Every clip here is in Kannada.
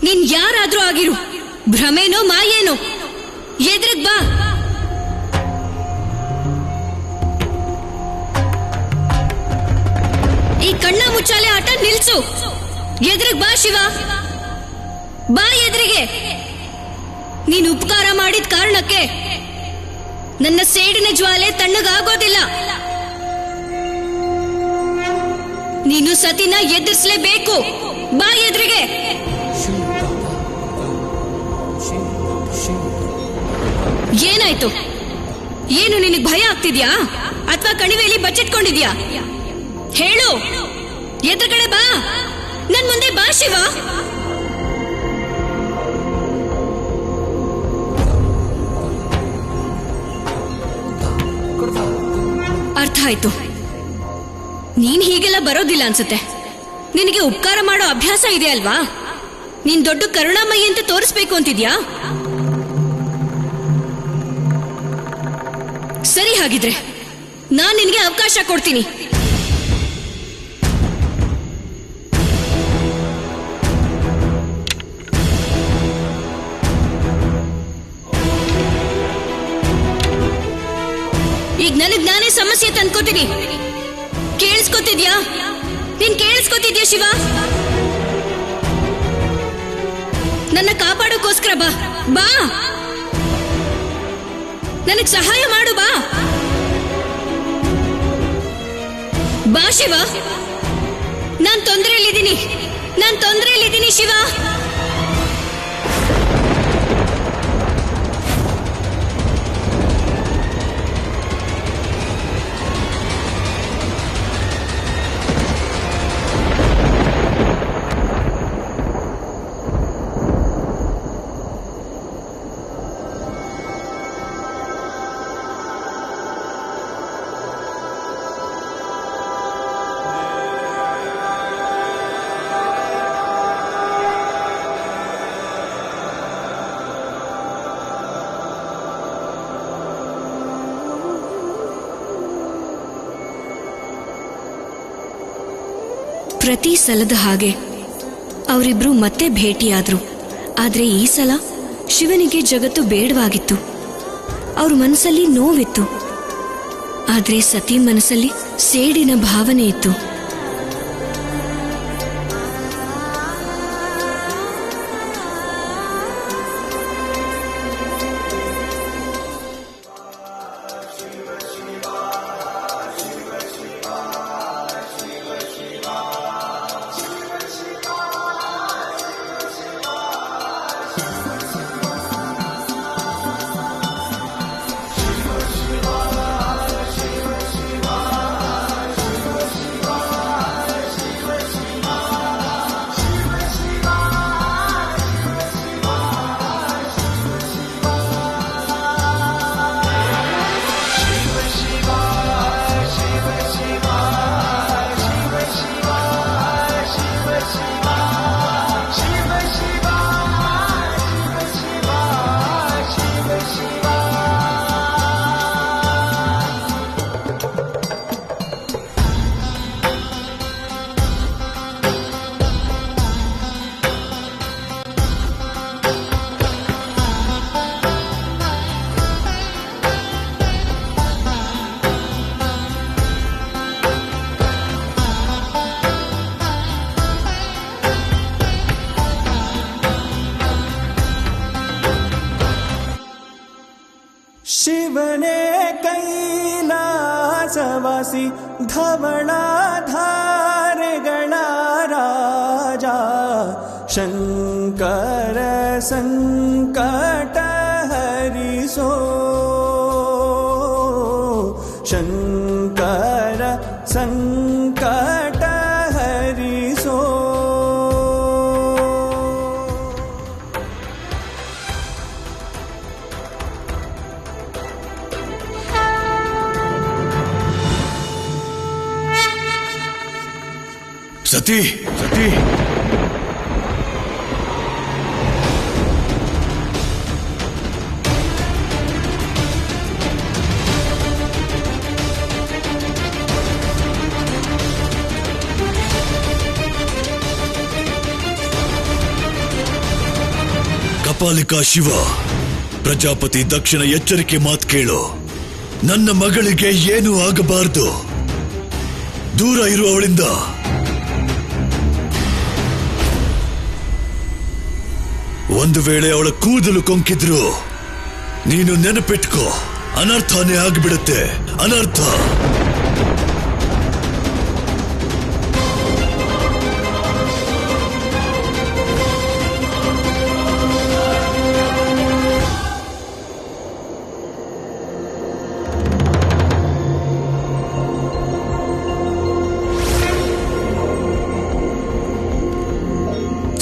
ನೀನ್ ಯಾರಾದ್ರೂ ಆಗಿರು, ಭ್ರಮೇನೋ ಮಾಯೇನೋ, ಎದ್ರಿಗ್ ಬಾ. ಈ ಕಣ್ಣ ಮುಚ್ಚಾಲೆ ಆಟ ನಿಲ್ಸು. ಎದ್ರಿಗ್ ಬಾ ಶಿವ, ಬಾ ಎದುರಿಗೆ. ನೀನು ಉಪಕಾರ ಮಾಡಿದ ಕಾರಣಕ್ಕೆ ನನ್ನ ಸೇಡಿನ ಜ್ವಾಲೆ ತಣ್ಣಗಾಗೋದಿಲ್ಲ. ನೀನು ಸತಿನ ಎದುರಿಸಲೇಬೇಕು. ಬಾ ಎದುರಿಗೆ. ಏನಾಯ್ತು? ಏನು ನಿನಗೆ ಭಯ ಆಗ್ತಿದ್ಯಾ ಅಥವಾ ಕಣಿವೆಯಲ್ಲಿ ಬಚ್ಚಿಟ್ಕೊಂಡಿದ್ಯಾ? ಹೇಳು, ಎದುರುಗಡೆ ಬಾ, ನನ್ ಮುಂದೆ ಬಾ ಶಿವ. ಅರ್ಥ ಆಯ್ತು, ನೀನ್ ಹೀಗೆಲ್ಲ ಬರೋದಿಲ್ಲ ಅನ್ಸುತ್ತೆ. ನಿನಗೆ ಉಪಕಾರ ಮಾಡೋ ಅಭ್ಯಾಸ ಇದೆ ಅಲ್ವಾ? ನೀನ್ ದೊಡ್ಡ ಕರುಣಾಮಯಿ ಅಂತ ತೋರಿಸ್ಬೇಕು ಅಂತಿದ್ಯಾ? ಸರಿ, ಹಾಗಿದ್ರೆ ನಾನ್ ನಿನಗೆ ಅವಕಾಶ ಕೊಡ್ತೀನಿ. ಈಗ ನನಗ್ ನಾನೇ ಸಮಸ್ಯೆ ತಂದ್ಕೋತೀನಿ. ಕೇಳಿಸ್ಕೊತಿದ್ಯಾ? ನೀನ್ ಕೇಳಿಸ್ಕೊತಿದ್ಯಾ ಶಿವ? ನನ್ನ ಕಾಪಾಡೋಕೋಸ್ಕರ ಬಾ, ಬಾ, ನನಗ್ ಸಹಾಯ ಮಾಡು, ಬಾ, ಬಾ ಶಿವ. ನಾನ್ ತೊಂದರೆಯಲ್ಲಿದ್ದೀನಿ ಶಿವ. ಪ್ರತಿ ಸಲದ ಹಾಗೆ ಅವರಿಬ್ರು ಮತ್ತೆ ಭೇಟಿಯಾದ್ರು. ಆದ್ರೆ ಈ ಸಲ ಶಿವನಿಗೆ ಜಗತ್ತು ಬೇಡವಾಗಿತ್ತು. ಅವ್ರ ಮನಸ್ಸಲ್ಲಿ ನೋವಿತ್ತು. ಆದ್ರೆ ಸತಿ ಮನಸ್ಸಲ್ಲಿ ಸೇಡಿನ ಭಾವನೆ ಇತ್ತು. ಶಿವನೇ ಕೈಲಾಸವಾಸಿ ಧವಳಾಧಾರೆಗಳ ರಾಜ, ಶಂಕರ ಸಂಕಟ ಹರಿಸೋ, ಶಂಕರ ಸಂಕಟ ಹರಿಸೋ. ಸತಿ, ಸತಿ, ಕಪಾಲಿಕಾ ಶಿವ, ಪ್ರಜಾಪತಿ ದಕ್ಷನ ಎಚ್ಚರಿಕೆ ಮಾತು ಕೇಳು. ನನ್ನ ಮಗಳಿಗೆ ಏನೂ ಆಗಬಾರದು. ದೂರ ಇರುವವಳಿಂದ. ಒಂದು ವೇಳೆ ಅವಳ ಕೂದಲು ಕೊಂಕಿದ್ರು ನೀನು ನೆನಪಿಟ್ಕೋ, ಅನರ್ಥನೇ ಆಗಿಬಿಡುತ್ತೆ. ಅನರ್ಥ.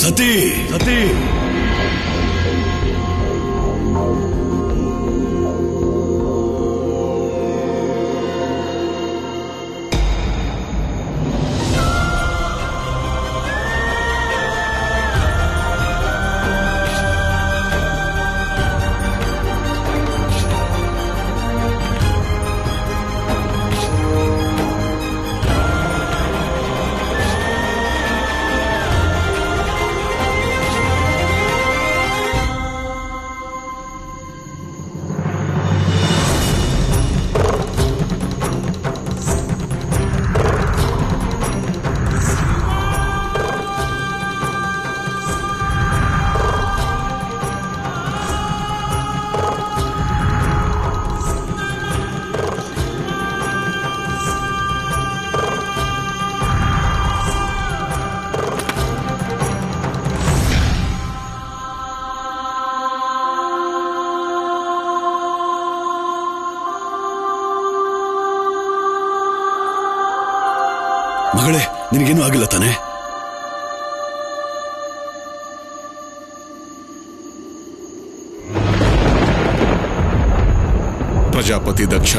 ಸತಿ ಸತಿ ಮಗಳೇ, ನಿನಗೇನು ಆಗಿಲ್ಲ ತಾನೆ? ಪ್ರಜಾಪತಿ ದಕ್ಷ,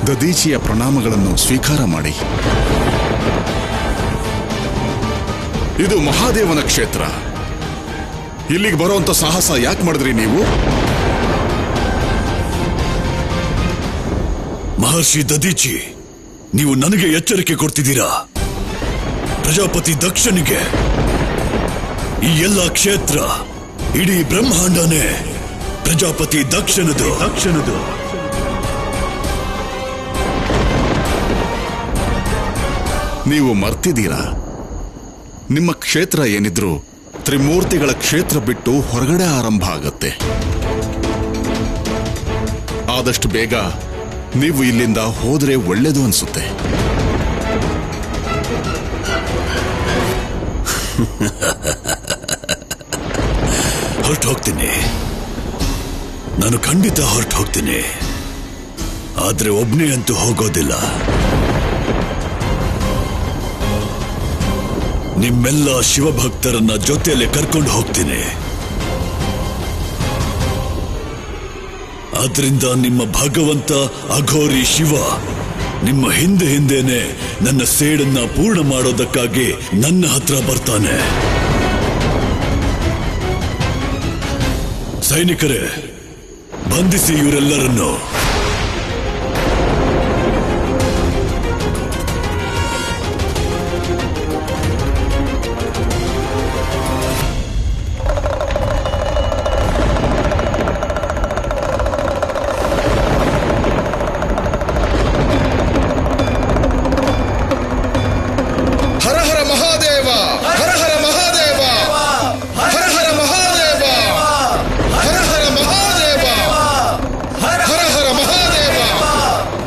ದದೀಚಿಯ ಪ್ರಣಾಮಗಳನ್ನು ಸ್ವೀಕಾರ ಮಾಡಿ. ಇದು ಮಹಾದೇವನ ಕ್ಷೇತ್ರ. ಇಲ್ಲಿಗೆ ಬರುವಂತ ಸಾಹಸ ಯಾಕೆ ಮಾಡಿದ್ರಿ ನೀವು? ಮಹರ್ಷಿ ದದೀಚಿ, ನೀವು ನನಗೆ ಎಚ್ಚರಿಕೆ ಕೊಡ್ತಿದ್ದೀರಾ. ಪ್ರಜಾಪತಿ ದಕ್ಷನಿಗೆ ಈ ಎಲ್ಲ ಕ್ಷೇತ್ರ, ಇಡೀ ಬ್ರಹ್ಮಾಂಡನೇ ಪ್ರಜಾಪತಿ ದಕ್ಷನದು. ನೀವು ಮರ್ತಿದ್ದೀರಾ? ನಿಮ್ಮ ಕ್ಷೇತ್ರ ಏನಿದ್ರು ತ್ರಿಮೂರ್ತಿಗಳ ಕ್ಷೇತ್ರ ಬಿಟ್ಟು ಹೊರಗಡೆ ಆರಂಭ ಆಗತ್ತೆ. ಆದಷ್ಟು ಬೇಗ ನೀವು ಇಲ್ಲಿಂದ ಹೋದ್ರೆ ಒಳ್ಳೇದು ಅನ್ಸುತ್ತೆ. ಹೊರಟು ಹೋಗ್ತೀನಿ, ನಾನು ಖಂಡಿತ ಹೊರಟು ಹೋಗ್ತೀನಿ. ಆದ್ರೆ ಒಬ್ನೇ ಅಂತೂ ಹೋಗೋದಿಲ್ಲ. ನಿಮ್ಮೆಲ್ಲ ಶಿವಭಕ್ತರನ್ನ ಜೊತೆಯಲ್ಲಿ ಕರ್ಕೊಂಡು ಹೋಗ್ತೀನಿ. ಆದ್ರಿಂದ ನಿಮ್ಮ ಭಗವಂತ ಅಘೋರಿ ಶಿವ ನಿಮ್ಮ ಹಿಂದೆನೆ ನನ್ನ ಸೇಡನ್ನ ಪೂರ್ಣ ಮಾಡೋದಕ್ಕಾಗಿ ನನ್ನ ಹತ್ರ ಬರ್ತಾನೆ. ಸೈನಿಕರೇ, ಬಂಧಿಸಿ ಇವರೆಲ್ಲರನ್ನು.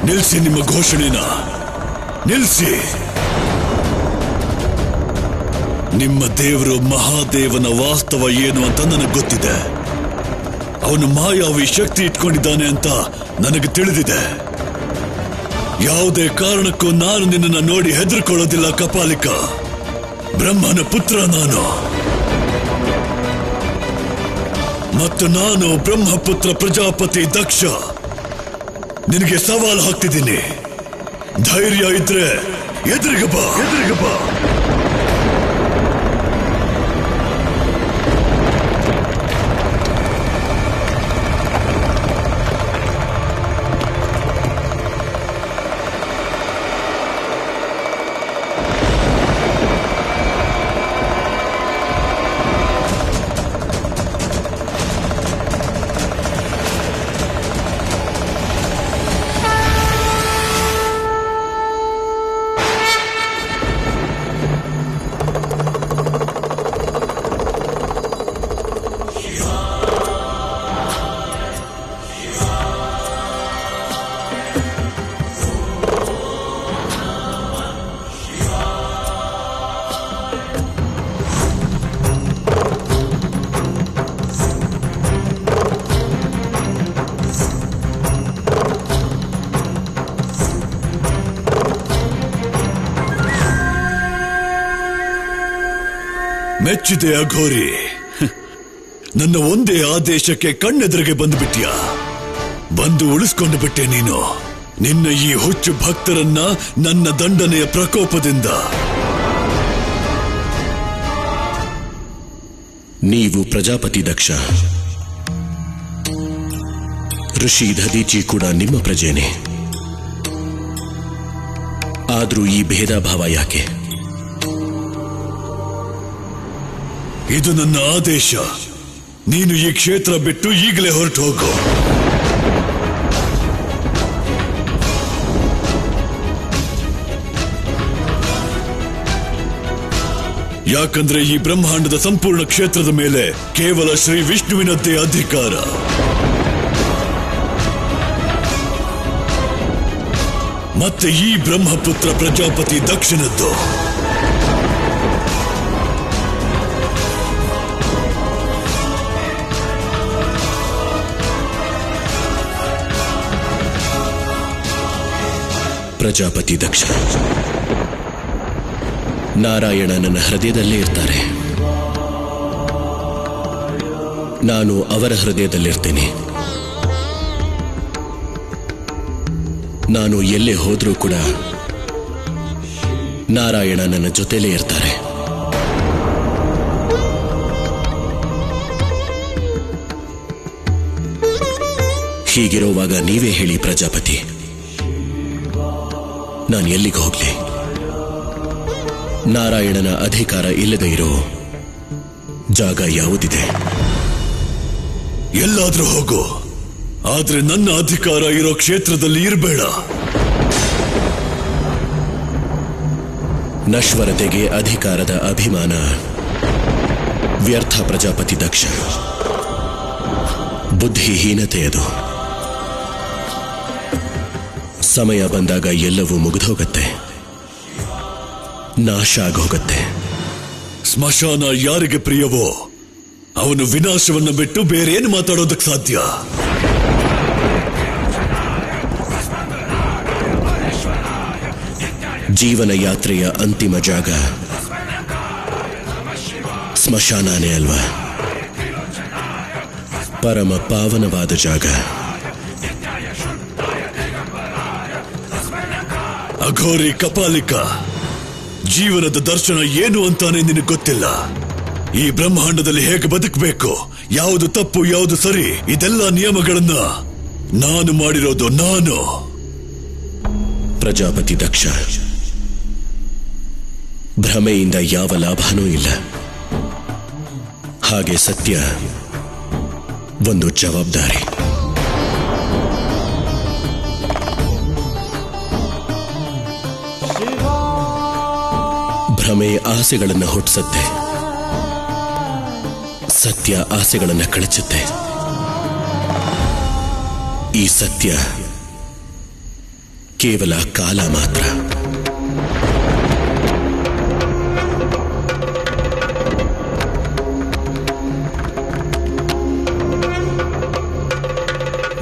ನಿಲ್ಲಿಸಿ ನಿಮ್ಮ ಘೋಷಣೆನ, ನಿಲ್ಲಿಸಿ. ನಿಮ್ಮ ದೇವರು ಮಹಾದೇವನ ವಾಸ್ತವ ಏನು ಅಂತ ನನಗೆ ಗೊತ್ತಿದೆ. ಅವನು ಮಾಯಾವಿ ಶಕ್ತಿ ಇಟ್ಕೊಂಡಿದ್ದಾನೆ ಅಂತ ನನಗೆ ತಿಳಿದಿದೆ. ಯಾವುದೇ ಕಾರಣಕ್ಕೂ ನಾನು ನಿನ್ನನ್ನು ನೋಡಿ ಹೆದರ್ಕೊಳ್ಳೋದಿಲ್ಲ ಕಪಾಲಿಕ. ಬ್ರಹ್ಮನ ಪುತ್ರ ನಾನು, ಮತ್ತು ನಾನು ಬ್ರಹ್ಮಪುತ್ರ ಪ್ರಜಾಪತಿ ದಕ್ಷ ನಿನಗೆ ಸವಾಲು ಹಾಕ್ತಿದ್ದೀನಿ. ಧೈರ್ಯ ಇದ್ರೆ ಎದುರಿಗೆ ಬಾ. ಮೆಚ್ಚಿದೆ ಅಘೋರಿ. ನನ್ನ ಒಂದೇ ಆದೇಶಕ್ಕೆ ಕಣ್ಣೆದುರಿಗೆ ಬಂದುಬಿಟ್ಯಾ. ಬಂದು ಉಳಿಸ್ಕೊಂಡು ಬಿಟ್ಟೆ ನೀನು. ನಿನ್ನ ಈ ಹುಚ್ಚು ಭಕ್ತರನ್ನ ನನ್ನ ದಂಡನೆಯ ಪ್ರಕೋಪದಿಂದ. ನೀವು ಪ್ರಜಾಪತಿ ದಕ್ಷ, ಋಷಿ ದಧೀಚಿ ಕೂಡ ನಿಮ್ಮ ಪ್ರಜೆನೆ. ಆದ್ರೂ ಈ ಭೇದ ಭಾವ ಯಾಕೆ? ಇದು ನನ್ನ ಆದೇಶ. ನೀನು ಈ ಕ್ಷೇತ್ರ ಬಿಟ್ಟು ಈಗಲೇ ಹೊರಟು ಹೋಗು. ಯಾಕಂದ್ರೆ ಈ ಬ್ರಹ್ಮಾಂಡದ ಸಂಪೂರ್ಣ ಕ್ಷೇತ್ರದ ಮೇಲೆ ಕೇವಲ ಶ್ರೀ ವಿಷ್ಣುವಿನದ್ದೇ ಅಧಿಕಾರ. ಮತ್ತೆ ಈ ಬ್ರಹ್ಮಪುತ್ರ ಪ್ರಜಾಪತಿ ದಕ್ಷಿಣದ್ದು. ಪ್ರಜಾಪತಿ ದಕ್ಷ, ನಾರಾಯಣ ನನ್ನ ಹೃದಯದಲ್ಲೇ ಇರ್ತಾರೆ. ನಾನು ಅವರ ಹೃದಯದಲ್ಲಿರ್ತೇನೆ. ನಾನು ಎಲ್ಲೇ ಹೋದ್ರೂ ಕೂಡ ನಾರಾಯಣ ನನ್ನ ಜೊತೆಲೇ ಇರ್ತಾರೆ. ಹೀಗಿರುವಾಗ ನೀವೇ ಹೇಳಿ ಪ್ರಜಾಪತಿ, ನಾನು ಎಲ್ಲಿಗೆ ಹೋಗ್ಲಿ? ನಾರಾಯಣನ ಅಧಿಕಾರ ಇಲ್ಲದೆ ಇರೋ ಜಾಗ ಯಾವುದಿದೆ? ಎಲ್ಲಾದ್ರೂ ಹೋಗು, ಆದ್ರೆ ನನ್ನ ಅಧಿಕಾರ ಇರೋ ಕ್ಷೇತ್ರದಲ್ಲಿ ಇರಬೇಡ. ನಶ್ವರತೆಗೆ ಅಧಿಕಾರದ ಅಭಿಮಾನ ವ್ಯರ್ಥ ಪ್ರಜಾಪತಿ ದಕ್ಷ. ಬುದ್ಧಿಹೀನತೆಯದು. ಸಮಯ ಬಂದಾಗ ಎಲ್ಲವೂ ಮುಗಿದೋಗತ್ತೆ, ನಾಶ ಆಗೋಗತ್ತೆ. ಸ್ಮಶಾನ ಯಾರಿಗೆ ಪ್ರಿಯವೋ ಅವನು ವಿನಾಶವನ್ನು ಬಿಟ್ಟು ಬೇರೇನು ಮಾತಾಡೋದಕ್ಕೆ ಸಾಧ್ಯ? ಜೀವನ ಯಾತ್ರೆಯ ಅಂತಿಮ ಜಾಗ ಸ್ಮಶಾನನೇ ಅಲ್ವಾ? ಪರಮ ಪಾವನವಾದ ಜಾಗ. ಅಘೋರಿ ಕಪಾಲಿಕ, ಜೀವನದ ದರ್ಶನ ಏನು ಅಂತಾನೆ ನಿನಗೆ ಗೊತ್ತಿಲ್ಲ. ಈ ಬ್ರಹ್ಮಾಂಡದಲ್ಲಿ ಹೇಗೆ ಬದುಕಬೇಕು, ಯಾವುದು ತಪ್ಪು ಯಾವುದು ಸರಿ, ಇದೆಲ್ಲ ನಿಯಮಗಳನ್ನ ನಾನು ಮಾಡಿರೋದು. ನಾನು ಪ್ರಜಾಪತಿ ದಕ್ಷ, ಭ್ರಮೆಯಿಂದ ಯಾವ ಲಾಭನೂ ಇಲ್ಲ. ಹಾಗೆ ಸತ್ಯ ಒಂದು ಜವಾಬ್ದಾರಿ. ಭ್ರಮೆ ಆಸೆಗಳನ್ನು ಹುಟ್ಟಿಸುತ್ತೆ, ಸತ್ಯ ಆಸೆಗಳನ್ನು ಕಳಚುತ್ತೆ. ಈ ಸತ್ಯ ಕೇವಲ ಕಾಲ ಮಾತ್ರ.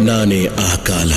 ನಾನೇ ಆ ಕಾಲ.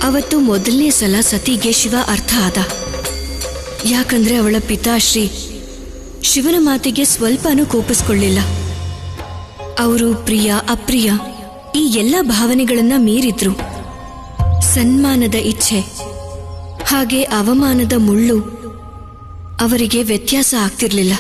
ಅವತ್ತು ಮೊದಲನೇ ಸಲ ಸತಿಗೆ ಶಿವ ಅರ್ಥ ಆದ. ಯಾಕಂದ್ರೆ ಅವಳ ಪಿತಾಶ್ರೀ ಶಿವನ ಮಾತಿಗೆ ಸ್ವಲ್ಪನೂ ಕೋಪಿಸ್ಕೊಳ್ಳಿಲ್ಲ. ಅವರು ಪ್ರಿಯ ಅಪ್ರಿಯ ಈ ಎಲ್ಲ ಭಾವನೆಗಳನ್ನ ಮೀರಿದ್ರು. ಸನ್ಮಾನದ ಇಚ್ಛೆ ಹಾಗೆ ಅವಮಾನದ ಮುಳ್ಳು ಅವರಿಗೆ ವ್ಯತ್ಯಾಸ ಆಗ್ತಿರ್ಲಿಲ್ಲ.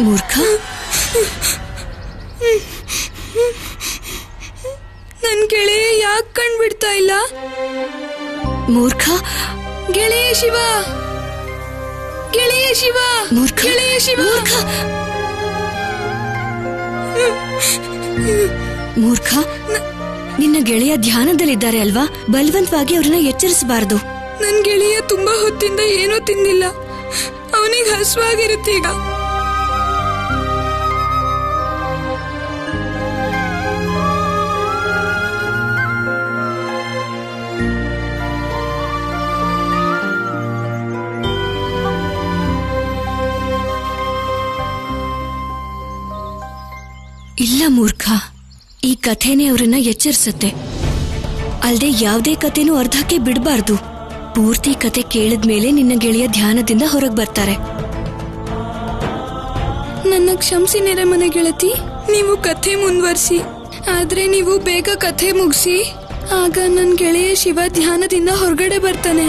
ಮೂರ್ಖ, ನನ್ ಗೆಳೆಯ ಯಾಕೆ ಕಂಡ್ಬಿಡ್ತಾ ಇಲ್ಲ? ಮೂರ್ಖ, ಗೆಳೆಯ ಶಿವ, ಗೆಳೆಯ ಶಿವ, ಮೂರ್ಖ, ಗೆಳೆಯ ಶಿವ. ಮೂರ್ಖ, ನಿನ್ನ ಗೆಳೆಯ ಧ್ಯಾನದಲ್ಲಿದ್ದಾರೆ ಅಲ್ವಾ? ಬಲವಂತವಾಗಿ ಅವ್ರನ್ನ ಎಚ್ಚರಿಸಬಾರದು. ನನ್ ಗೆಳೆಯ ತುಂಬಾ ಹೊತ್ತಿಂದ ಏನೂ ತಿಂದಿಲ್ಲ. ಅವನಿಗೆ ಹಸುವಾಗಿರುತ್ತೆ ಈಗ. ಇಲ್ಲ ಮೂರ್ಖ, ಈ ಕಥೆನೇ ಅವರನ್ನ ಎಚ್ಚರಿಸುತ್ತೆ. ಅಲ್ದೆ ಯಾವುದೇ ಕಥೆನೂ ಅರ್ಧಕ್ಕೆ ಬಿಡಬಾರ್ದು. ಪೂರ್ತಿ ಕತೆ ಕೇಳಿದ್ಮೇಲೆ ನಿನ್ನ ಗೆಳೆಯ ಧ್ಯಾನದಿಂದ ಹೊರಗೆ ಬರ್ತಾರೆ. ನನ್ನ ಕ್ಷಮಿಸಿ ನೆರೆಮನೆ ಗೆಳತಿ, ನೀವು ಕಥೆ ಮುಂದುವರಿಸಿ. ಆದ್ರೆ ನೀವು ಬೇಗ ಕಥೆ ಮುಗಿಸಿ, ಆಗ ನನ್ನ ಗೆಳೆಯ ಶಿವ ಧ್ಯಾನದಿಂದ ಹೊರಗಡೆ ಬರ್ತಾನೆ.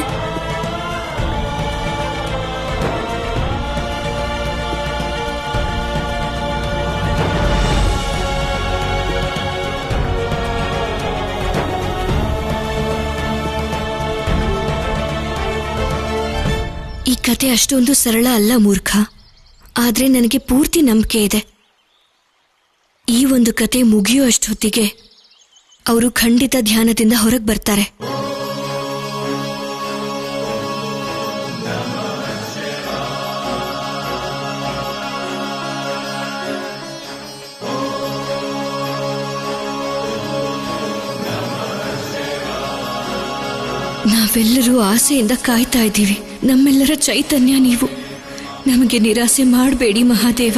ಈ ಕತೆ ಅಷ್ಟೊಂದು ಸರಳ ಅಲ್ಲ ಮೂರ್ಖ, ಆದ್ರೆ ನನಗೆ ಪೂರ್ತಿ ನಂಬಿಕೆ ಇದೆ. ಈ ಒಂದು ಕತೆ ಮುಗಿಯೋ ಅಷ್ಟೊತ್ತಿಗೆ ಅವರು ಖಂಡಿತ ಧ್ಯಾನದಿಂದ ಹೊರಗೆ ಬರ್ತಾರೆ. ನಾವೆಲ್ಲರೂ ಆಸೆಯಿಂದ ಕಾಯ್ತಾ ಇದ್ದೀವಿ. ನಮ್ಮೆಲ್ಲರ ಚೈತನ್ಯ ನೀವು. ನಮಗೆ ನಿರಾಸೆ ಮಾಡಬೇಡಿ ಮಹಾದೇವ.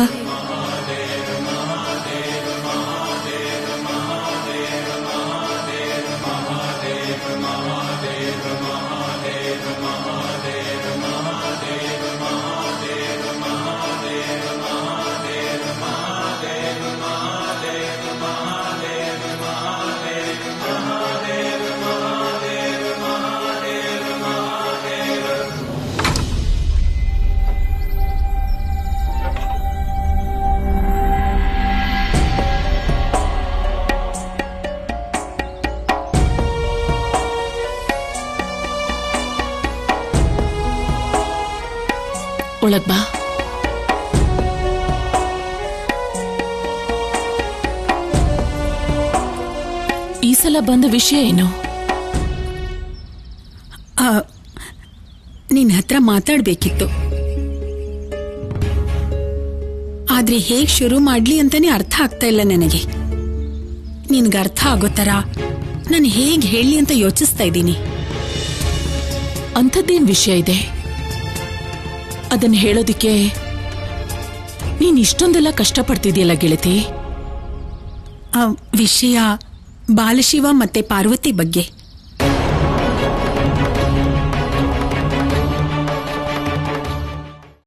ಒಳಗ್ ಬಾ. ಈ ಸಲ ಬಂದ ವಿಷಯ ಏನು? ನಿನ್ ಹತ್ರ ಮಾತಾಡ್ಬೇಕಿತ್ತು, ಆದ್ರೆ ಹೇಗ್ ಶುರು ಮಾಡ್ಲಿ ಅಂತಾನೆ ಅರ್ಥ ಆಗ್ತಾ ಇಲ್ಲ ನನಗೆ. ನಿನ್ಗೆ ಅರ್ಥ ಆಗೋ ತರ ನಾನು ಹೇಗ್ ಹೇಳಿ ಅಂತ ಯೋಚಿಸ್ತಾ ಇದ್ದೀನಿ. ಅಂಥದ್ದೇನ್ ವಿಷಯ ಇದೆ? ಅದನ್ನ ಹೇಳೋದಿಕ್ಕೆ ನೀನ್ ಇಷ್ಟೊಂದೆಲ್ಲ ಕಷ್ಟಪಡ್ತಿದ್ಯಲ್ಲ ಗೆಳತಿ. ವಿಷಯ ಬಾಲಶಿವ ಮತ್ತೆ ಪಾರ್ವತಿ ಬಗ್ಗೆ.